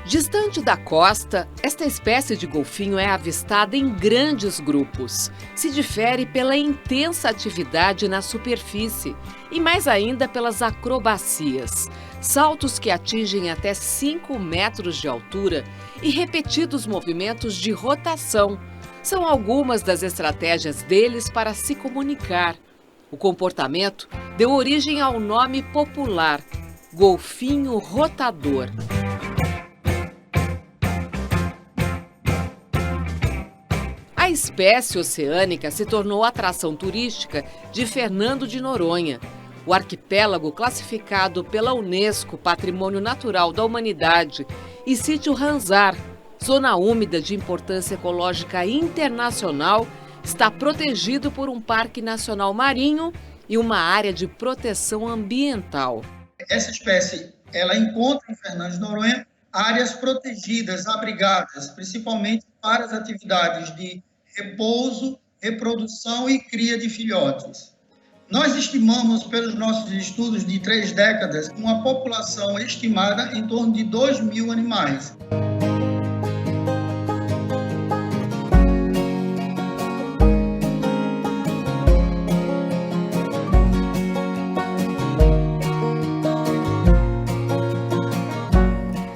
Distante da costa, esta espécie de golfinho é avistada em grandes grupos. Se difere pela intensa atividade na superfície e mais ainda pelas acrobacias. Saltos que atingem até 5 metros de altura e repetidos movimentos de rotação. São algumas das estratégias deles para se comunicar. O comportamento deu origem ao nome popular, golfinho rotador. A espécie oceânica se tornou atração turística de Fernando de Noronha. O arquipélago, classificado pela Unesco Patrimônio Natural da Humanidade, e sítio Ranzar, zona úmida de importância ecológica internacional, está protegido por um parque nacional marinho e uma área de proteção ambiental. Essa espécie, ela encontra em Fernando de Noronha áreas protegidas, abrigadas, principalmente para as atividades de repouso, reprodução e cria de filhotes. Nós estimamos, pelos nossos estudos de 3 décadas, uma população estimada em torno de 2.000 animais.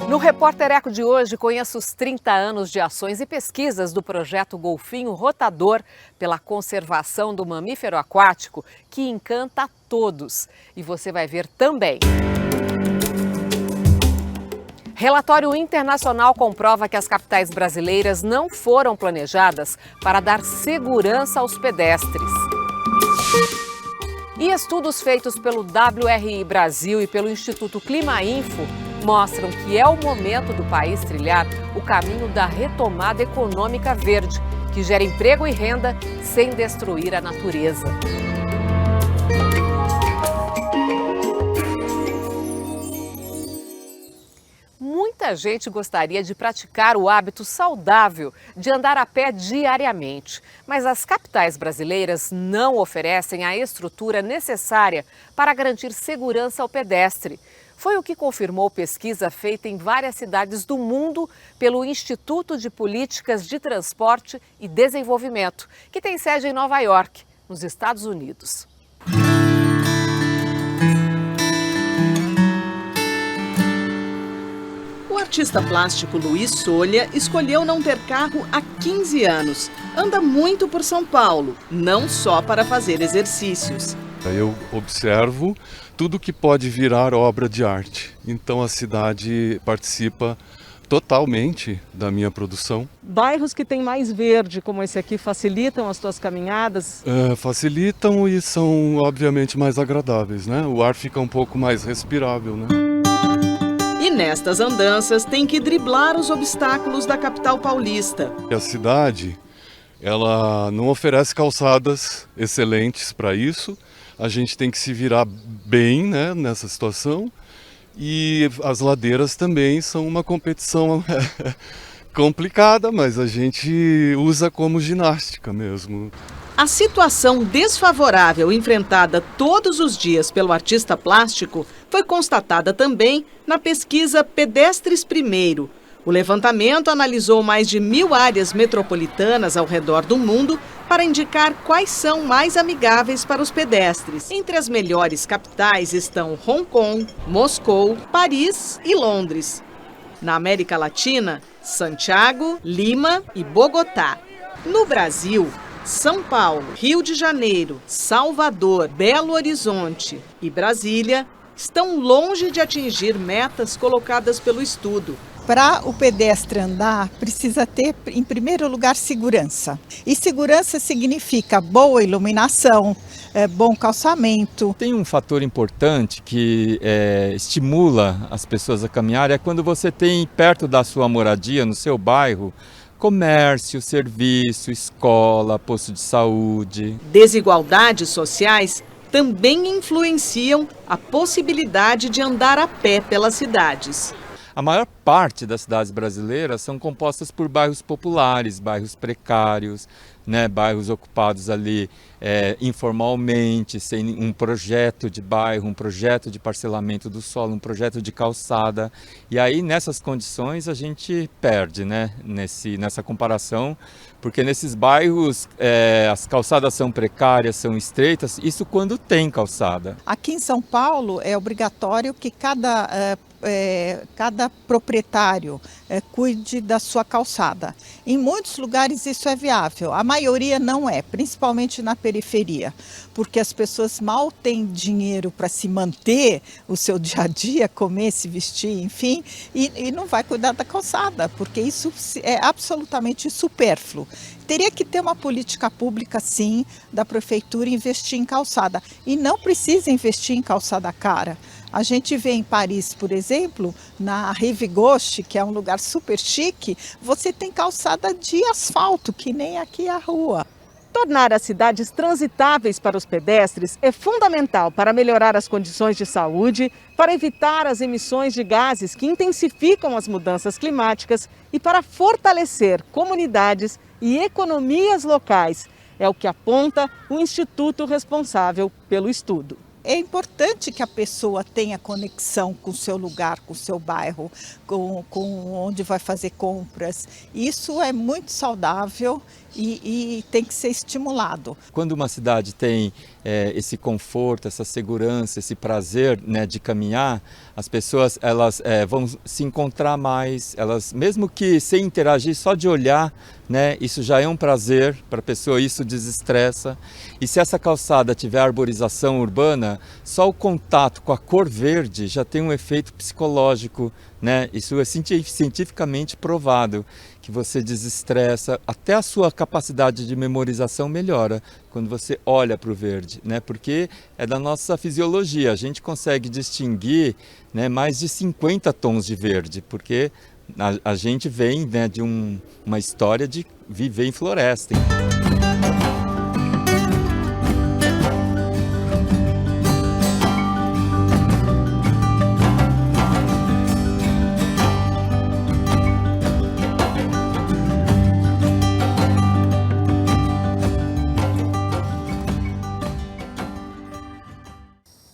No Repórter Eco de hoje, conheça os 30 anos de ações e pesquisas do projeto Golfinho Rotador pela conservação do mamífero aquático, que encanta a todos. E você vai ver também. Relatório internacional comprova que as capitais brasileiras não foram planejadas para dar segurança aos pedestres. E estudos feitos pelo WRI Brasil e pelo Instituto Climainfo mostram que é o momento do país trilhar o caminho da retomada econômica verde, que gera emprego e renda sem destruir a natureza. Muita gente gostaria de praticar o hábito saudável de andar a pé diariamente, mas as capitais brasileiras não oferecem a estrutura necessária para garantir segurança ao pedestre. Foi o que confirmou pesquisa feita em várias cidades do mundo pelo Instituto de Políticas de Transporte e Desenvolvimento, que tem sede em Nova York, nos Estados Unidos. O artista plástico Luiz Solha escolheu não ter carro há 15 anos. Anda muito por São Paulo, não só para fazer exercícios. Eu observo tudo que pode virar obra de arte. Então a cidade participa totalmente da minha produção. Bairros que têm mais verde, como esse aqui, facilitam as tuas caminhadas? Facilitam e são, obviamente, mais agradáveis, né? O ar fica um pouco mais respirável, né? E nestas andanças tem que driblar os obstáculos da capital paulista. A cidade, ela não oferece calçadas excelentes para isso. A gente tem que se virar bem, né, nessa situação. E as ladeiras também são uma competição complicada, mas a gente usa como ginástica mesmo. A situação desfavorável enfrentada todos os dias pelo artista plástico foi constatada também na pesquisa Pedestres Primeiro. O levantamento analisou mais de 1.000 áreas metropolitanas ao redor do mundo para indicar quais são mais amigáveis para os pedestres. Entre as melhores capitais estão Hong Kong, Moscou, Paris e Londres. Na América Latina, Santiago, Lima e Bogotá. No Brasil, São Paulo, Rio de Janeiro, Salvador, Belo Horizonte e Brasília estão longe de atingir metas colocadas pelo estudo. Para o pedestre andar, precisa ter, em primeiro lugar, segurança. E segurança significa boa iluminação, bom calçamento. Tem um fator importante que estimula as pessoas a caminhar, é quando você tem perto da sua moradia, no seu bairro, comércio, serviço, escola, posto de saúde. Desigualdades sociais também influenciam a possibilidade de andar a pé pelas cidades. A maior parte das cidades brasileiras são compostas por bairros populares, bairros precários, né, bairros ocupados ali informalmente, sem um projeto de bairro, um projeto de parcelamento do solo, um projeto de calçada. E aí, nessas condições, a gente perde, né, nessa comparação, porque nesses bairros as calçadas são precárias, são estreitas, isso quando tem calçada. Aqui em São Paulo é obrigatório que cada proprietário cuide da sua calçada. Em muitos lugares isso é viável, a maioria não é, principalmente na periferia, porque as pessoas mal têm dinheiro para se manter o seu dia a dia, comer, se vestir, enfim, e não vai cuidar da calçada, porque isso é absolutamente supérfluo. Teria que ter uma política pública, sim, da prefeitura investir em calçada, e não precisa investir em calçada cara. A gente vê em Paris, por exemplo, na Rive Gauche, que é um lugar super chique, você tem calçada de asfalto, que nem aqui a rua. Tornar as cidades transitáveis para os pedestres é fundamental para melhorar as condições de saúde, para evitar as emissões de gases que intensificam as mudanças climáticas e para fortalecer comunidades e economias locais. É o que aponta o instituto responsável pelo estudo. É importante que a pessoa tenha conexão com o seu lugar, com o seu bairro, com onde vai fazer compras. Isso é muito saudável e tem que ser estimulado. Quando uma cidade tem esse conforto, essa segurança, esse prazer, né, de caminhar, as pessoas elas vão se encontrar mais, elas, mesmo que sem interagir, só de olhar, né, isso já é um prazer para a pessoa, isso desestressa. E se essa calçada tiver arborização urbana, só o contato com a cor verde já tem um efeito psicológico, né? Isso é cientificamente provado, que você desestressa, até a sua capacidade de memorização melhora quando você olha para o verde, né? Porque é da nossa fisiologia, a gente consegue distinguir, né, mais de 50 tons de verde, porque a gente vem, né, de uma história de viver em floresta.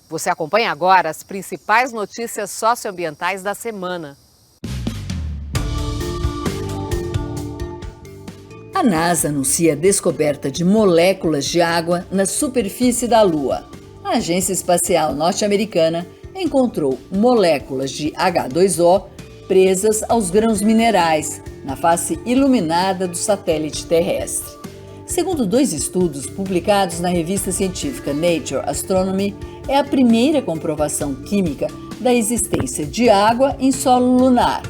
Você acompanha agora as principais notícias socioambientais da semana. A NASA anuncia a descoberta de moléculas de água na superfície da Lua. A Agência Espacial Norte-Americana encontrou moléculas de H2O presas aos grãos minerais na face iluminada do satélite terrestre. Segundo 2 estudos publicados na revista científica Nature Astronomy, é a primeira comprovação química da existência de água em solo lunar.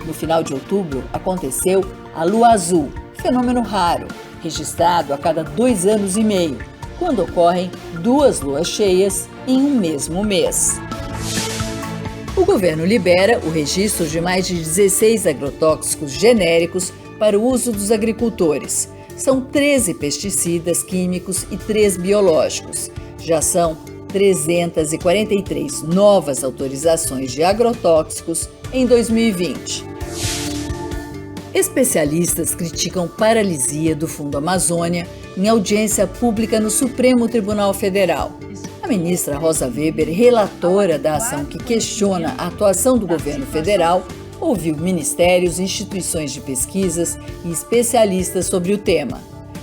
No final de outubro, aconteceu a Lua Azul, fenômeno raro, registrado a cada 2 anos e meio, quando ocorrem 2 luas cheias em um mesmo mês. O governo libera o registro de mais de 16 agrotóxicos genéricos para o uso dos agricultores. São 13 pesticidas químicos e 3 biológicos. Já são 343 novas autorizações de agrotóxicos em 2020. Especialistas criticam paralisia do Fundo Amazônia em audiência pública no Supremo Tribunal Federal. A ministra Rosa Weber, relatora da ação que questiona a atuação do governo federal, ouviu ministérios, instituições de pesquisas e especialistas sobre o tema.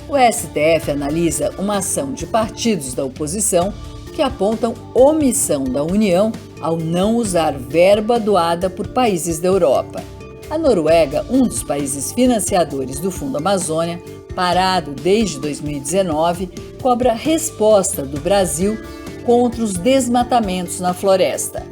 O STF analisa uma ação de partidos da oposição que apontam omissão da União ao não usar verba doada por países da Europa. A Noruega, um dos países financiadores do Fundo Amazônia, parado desde 2019, cobra resposta do Brasil contra os desmatamentos na floresta.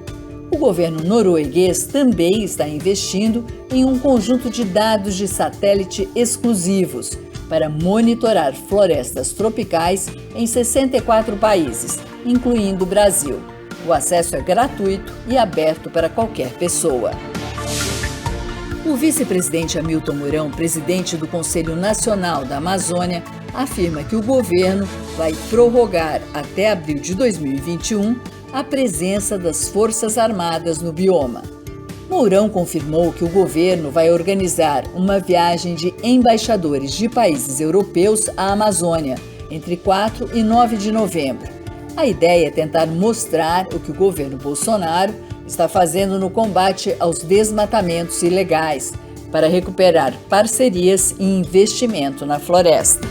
O governo norueguês também está investindo em um conjunto de dados de satélite exclusivos para monitorar florestas tropicais em 64 países, incluindo o Brasil. O acesso é gratuito e aberto para qualquer pessoa. O vice-presidente Hamilton Mourão, presidente do Conselho Nacional da Amazônia, afirma que o governo vai prorrogar até abril de 2021 a presença das Forças Armadas no bioma. Mourão confirmou que o governo vai organizar uma viagem de embaixadores de países europeus à Amazônia, entre 4 e 9 de novembro. A ideia é tentar mostrar o que o governo Bolsonaro está fazendo no combate aos desmatamentos ilegais, para recuperar parcerias e investimento na floresta.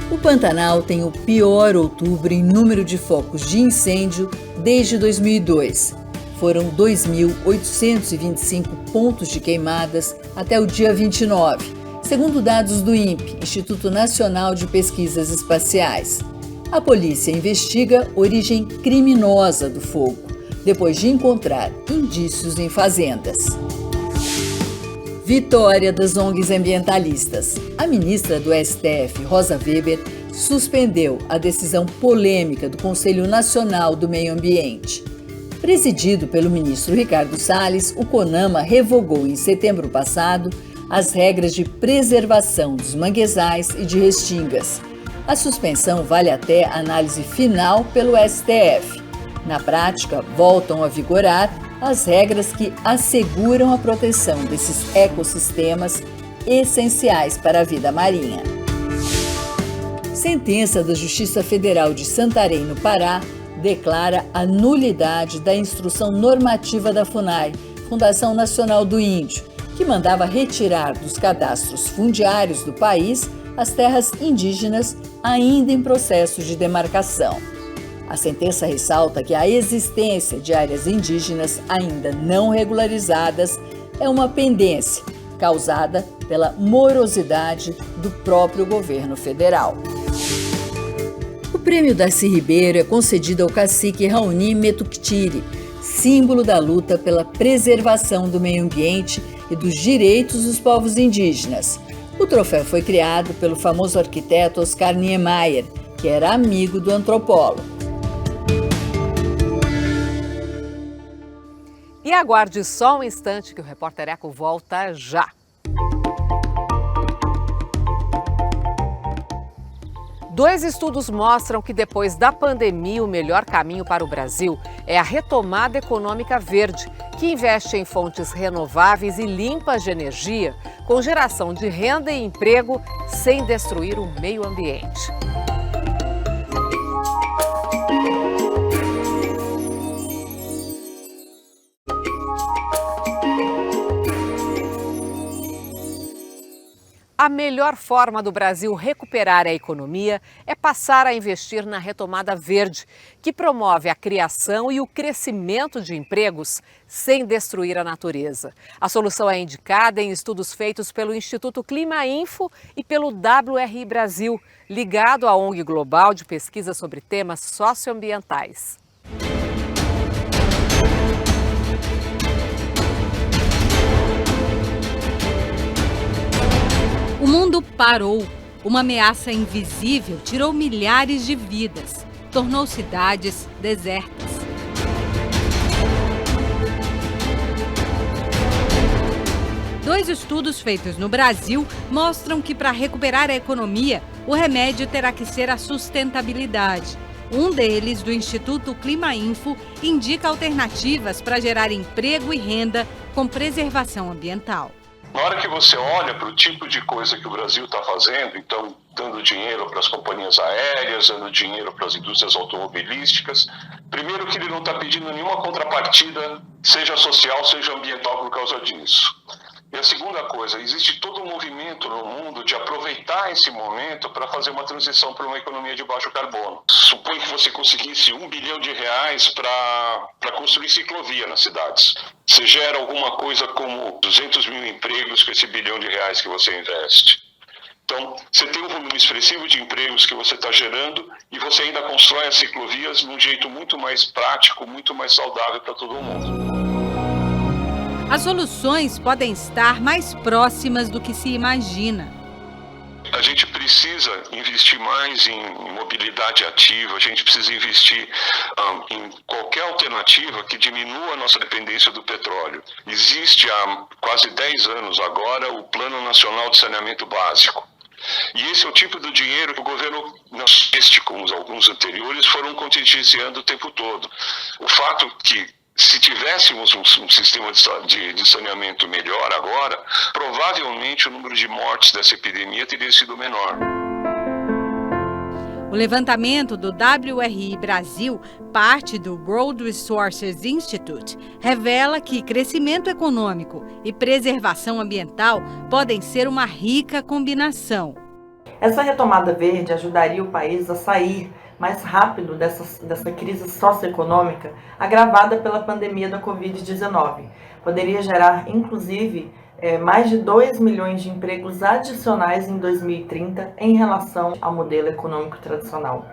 O Pantanal tem o pior outubro em número de focos de incêndio desde 2002. Foram 2.825 pontos de queimadas até o dia 29, segundo dados do INPE, Instituto Nacional de Pesquisas Espaciais. A polícia investiga origem criminosa do fogo, depois de encontrar indícios em fazendas. Vitória das ONGs ambientalistas. A ministra do STF, Rosa Weber, suspendeu a decisão polêmica do Conselho Nacional do Meio Ambiente. Presidido pelo ministro Ricardo Salles, o CONAMA revogou em setembro passado as regras de preservação dos manguezais e de restingas. A suspensão vale até análise final pelo STF. Na prática, voltam a vigorar as regras que asseguram a proteção desses ecossistemas essenciais para a vida marinha. Sentença da Justiça Federal de Santarém, no Pará, declara a nulidade da instrução normativa da FUNAI, Fundação Nacional do Índio, que mandava retirar dos cadastros fundiários do país as terras indígenas ainda em processo de demarcação. A sentença ressalta que a existência de áreas indígenas ainda não regularizadas é uma pendência causada pela morosidade do próprio governo federal. O prêmio Darcy Ribeiro é concedido ao cacique Raoni Metuktiri, símbolo da luta pela preservação do meio ambiente e dos direitos dos povos indígenas. O troféu foi criado pelo famoso arquiteto Oscar Niemeyer, que era amigo do antropólogo. E aguarde só um instante que o Repórter Eco volta já. Dois estudos mostram que depois da pandemia, o melhor caminho para o Brasil é a retomada econômica verde, que investe em fontes renováveis e limpas de energia, com geração de renda e emprego, sem destruir o meio ambiente. A melhor forma do Brasil recuperar a economia é passar a investir na retomada verde, que promove a criação e o crescimento de empregos sem destruir a natureza. A solução é indicada em estudos feitos pelo Instituto Clima Info e pelo WRI Brasil, ligado à ONG Global de Pesquisa sobre Temas Socioambientais. O mundo parou. Uma ameaça invisível tirou milhares de vidas, tornou cidades desertas. Dois estudos feitos no Brasil mostram que para recuperar a economia, o remédio terá que ser a sustentabilidade. Um deles, do Instituto Clima Info, indica alternativas para gerar emprego e renda com preservação ambiental. Na hora que você olha para o tipo de coisa que o Brasil está fazendo, então dando dinheiro para as companhias aéreas, dando dinheiro para as indústrias automobilísticas, primeiro que ele não está pedindo nenhuma contrapartida, seja social, seja ambiental, por causa disso. E a segunda coisa, existe todo um movimento no mundo de aproveitar esse momento para fazer uma transição para uma economia de baixo carbono. Suponho que você conseguisse R$1 bilhão para construir ciclovia nas cidades. Você gera alguma coisa como 200 mil empregos com esse R$1 bilhão que você investe. Então, você tem um volume expressivo de empregos que você está gerando e você ainda constrói as ciclovias de um jeito muito mais prático, muito mais saudável para todo mundo. As soluções podem estar mais próximas do que se imagina. A gente precisa investir mais em mobilidade ativa, a gente precisa investir em qualquer alternativa que diminua a nossa dependência do petróleo. Existe há quase 10 anos agora o Plano Nacional de Saneamento Básico. E esse é o tipo de dinheiro que o governo, este como alguns anteriores, foram contingenciando o tempo todo. O fato que Se tivéssemos um sistema de saneamento melhor agora, provavelmente o número de mortes dessa epidemia teria sido menor. O levantamento do WRI Brasil, parte do World Resources Institute, revela que crescimento econômico e preservação ambiental podem ser uma rica combinação. Essa retomada verde ajudaria o país a sair mais rápido dessa crise socioeconômica agravada pela pandemia da Covid-19. Poderia gerar, inclusive, mais de 2 milhões de empregos adicionais em 2030 em relação ao modelo econômico tradicional.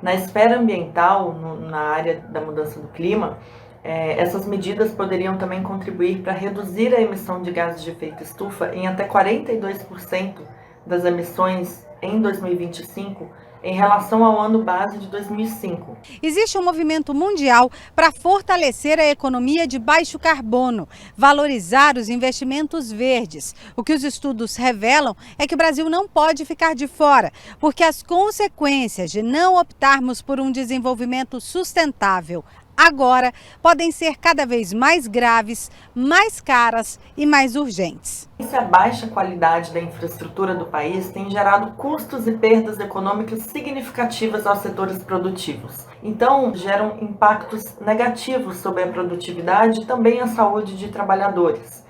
Na esfera ambiental, na área da mudança do clima, essas medidas poderiam também contribuir para reduzir a emissão de gases de efeito estufa em até 42% das emissões em 2025, em relação ao ano base de 2005. Existe um movimento mundial para fortalecer a economia de baixo carbono, valorizar os investimentos verdes. O que os estudos revelam é que o Brasil não pode ficar de fora, porque as consequências de não optarmos por um desenvolvimento sustentável agora podem ser cada vez mais graves, mais caras e mais urgentes. A baixa qualidade da infraestrutura do país tem gerado custos e perdas econômicas significativas aos setores produtivos. Então, geram impactos negativos sobre a produtividade e também a saúde de trabalhadores.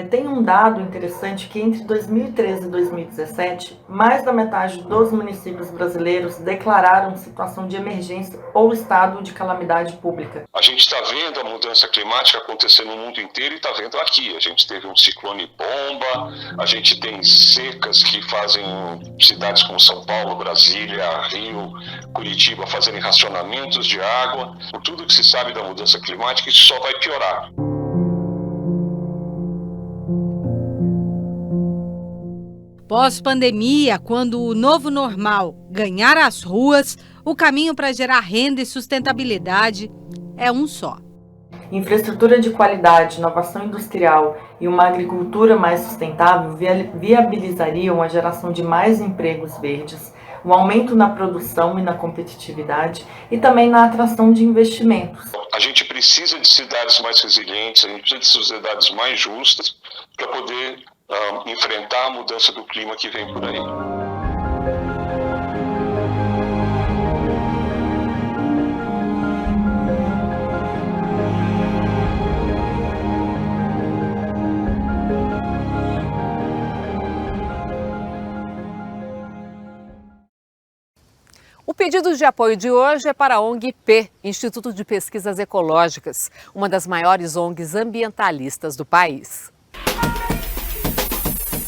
Tem um dado interessante que entre 2013 e 2017, mais da metade dos municípios brasileiros declararam situação de emergência ou estado de calamidade pública. A gente está vendo a mudança climática acontecer no mundo inteiro e está vendo aqui. A gente teve um ciclone bomba, a gente tem secas que fazem cidades como São Paulo, Brasília, Rio, Curitiba fazerem racionamentos de água. Por tudo que se sabe da mudança climática, isso só vai piorar. Pós-pandemia, quando o novo normal ganhar as ruas, o caminho para gerar renda e sustentabilidade é um só. Infraestrutura de qualidade, inovação industrial e uma agricultura mais sustentável viabilizariam a geração de mais empregos verdes, um aumento na produção e na competitividade e também na atração de investimentos. A gente precisa de cidades mais resilientes, a gente precisa de sociedades mais justas para poder enfrentar a mudança do clima que vem por aí. O pedido de apoio de hoje é para a ONG IP, Instituto de Pesquisas Ecológicas, uma das maiores ONGs ambientalistas do país.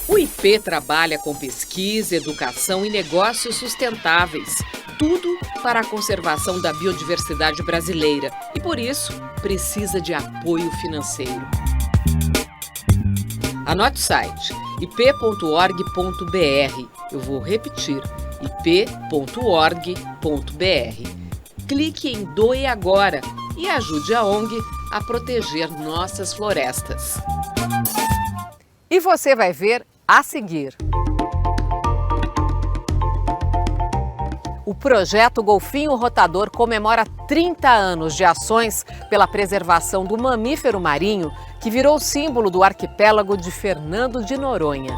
O IP trabalha com pesquisa, educação e negócios sustentáveis. Tudo para a conservação da biodiversidade brasileira e, por isso, precisa de apoio financeiro. Anote o site ip.org.br. Eu vou repetir, ip.org.br. Clique em Doe Agora e ajude a ONG a proteger nossas florestas. E você vai ver a seguir. O projeto Golfinho Rotador comemora 30 anos de ações pela preservação do mamífero marinho que virou símbolo do arquipélago de Fernando de Noronha.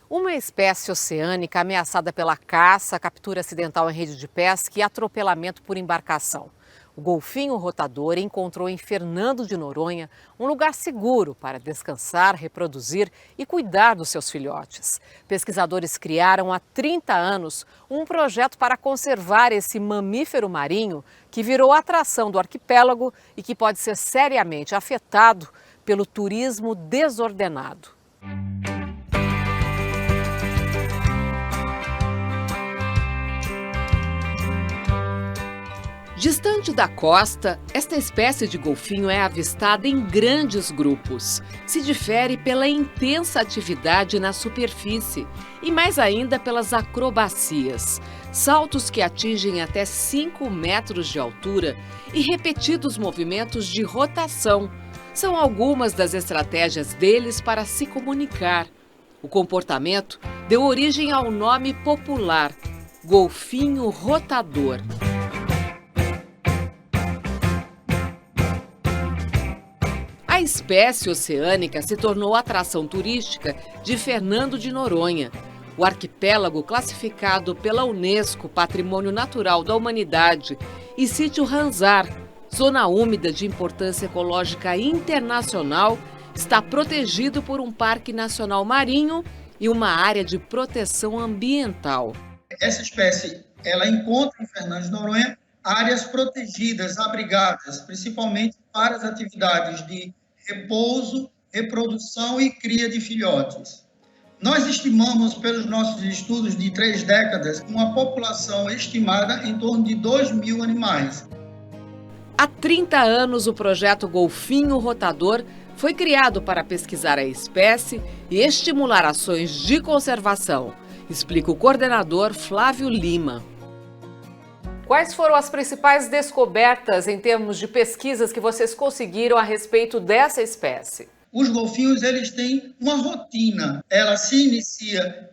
Uma espécie oceânica ameaçada pela caça, captura acidental em rede de pesca e atropelamento por embarcação. O golfinho rotador encontrou em Fernando de Noronha um lugar seguro para descansar, reproduzir e cuidar dos seus filhotes. Pesquisadores criaram há 30 anos um projeto para conservar esse mamífero marinho que virou atração do arquipélago e que pode ser seriamente afetado pelo turismo desordenado. Distante da costa, esta espécie de golfinho é avistada em grandes grupos. Se difere pela intensa atividade na superfície e mais ainda pelas acrobacias. Saltos que atingem até 5 metros de altura e repetidos movimentos de rotação. São algumas das estratégias deles para se comunicar. O comportamento deu origem ao nome popular, golfinho rotador. A espécie oceânica se tornou atração turística de Fernando de Noronha. O arquipélago, classificado pela Unesco Patrimônio Natural da Humanidade, e sítio Ranzar, zona úmida de importância ecológica internacional, está protegido por um parque nacional marinho e uma área de proteção ambiental. Essa espécie, ela encontra em Fernando de Noronha áreas protegidas, abrigadas, principalmente para as atividades de repouso, reprodução e cria de filhotes. Nós estimamos, pelos nossos estudos de 3 décadas, uma população estimada em torno de 2.000 animais. Há 30 anos, o projeto Golfinho Rotador foi criado para pesquisar a espécie e estimular ações de conservação, explica o coordenador Flávio Lima. Quais foram as principais descobertas em termos de pesquisas que vocês conseguiram a respeito dessa espécie? Os golfinhos, eles têm uma rotina. Ela se inicia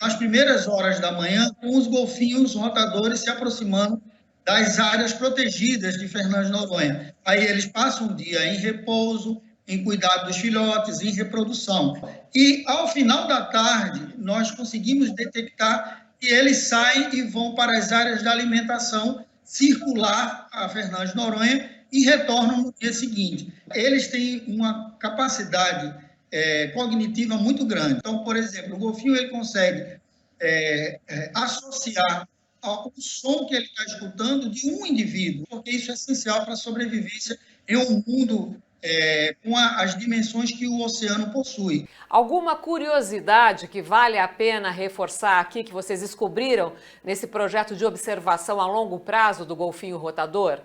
nas primeiras horas da manhã, com os golfinhos rotadores se aproximando das áreas protegidas de Fernando de Noronha. Aí eles passam o dia em repouso, em cuidado dos filhotes, em reprodução. E, ao final da tarde, nós conseguimos detectar que eles saem e vão para as áreas da alimentação circular a Fernando de Noronha e retornam no dia seguinte. Eles têm uma capacidade cognitiva muito grande. Então, por exemplo, o golfinho ele consegue associar ao som que ele está escutando de um indivíduo, porque isso é essencial para a sobrevivência em um mundo com as dimensões que o oceano possui. Alguma curiosidade que vale a pena reforçar aqui, que vocês descobriram nesse projeto de observação a longo prazo do golfinho rotador?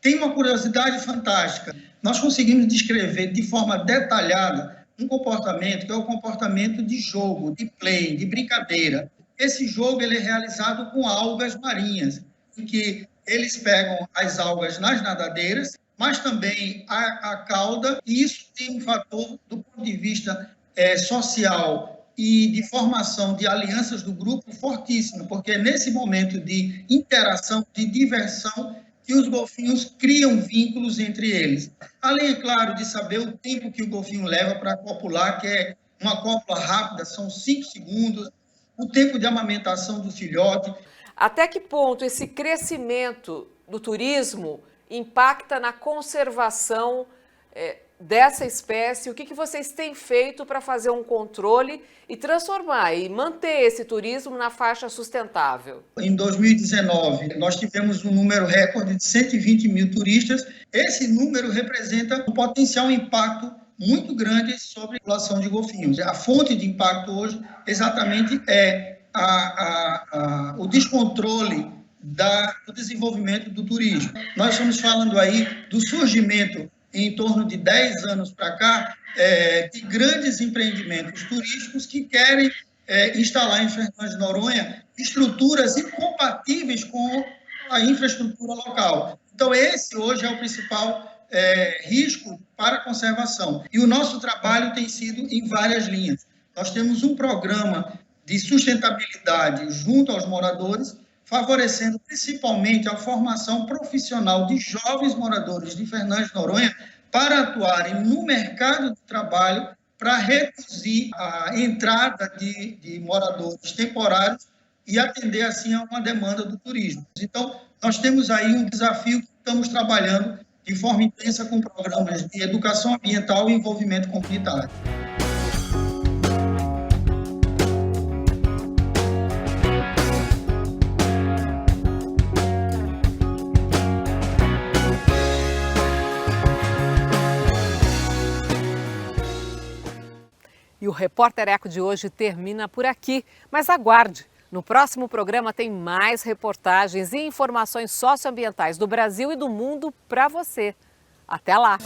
Tem uma curiosidade fantástica. Nós conseguimos descrever de forma detalhada um comportamento que é o comportamento de jogo, de play, de brincadeira. Esse jogo ele é realizado com algas marinhas, em que eles pegam as algas nas nadadeiras, mas também a cauda, e isso tem um fator do ponto de vista social e de formação de alianças do grupo fortíssimo, porque é nesse momento de interação, de diversão, que os golfinhos criam vínculos entre eles. Além, é claro, de saber o tempo que o golfinho leva para copular, que é uma cópula rápida, são 5 segundos, o tempo de amamentação do filhote. Até que ponto esse crescimento do turismo impacta na conservação dessa espécie? O que vocês têm feito para fazer um controle e transformar e manter esse turismo na faixa sustentável? Em 2019, nós tivemos um número recorde de 120 mil turistas. Esse número representa um potencial impacto muito grande sobre a população de golfinhos. A fonte de impacto hoje exatamente é o descontrole do desenvolvimento do turismo. Nós estamos falando aí do surgimento, em torno de 10 anos para cá, de grandes empreendimentos turísticos que querem instalar em Fernando de Noronha estruturas incompatíveis com a infraestrutura local. Então, esse hoje é o principal risco para a conservação. E o nosso trabalho tem sido em várias linhas. Nós temos um programa de sustentabilidade junto aos moradores, favorecendo principalmente a formação profissional de jovens moradores de Fernando de Noronha para atuarem no mercado de trabalho para reduzir a entrada de moradores temporários e atender, assim, a uma demanda do turismo. Então, nós temos aí um desafio que estamos trabalhando de forma intensa com programas de educação ambiental e envolvimento comunitário. E o Repórter Eco de hoje termina por aqui, mas aguarde! No próximo programa tem mais reportagens e informações socioambientais do Brasil e do mundo para você. Até lá!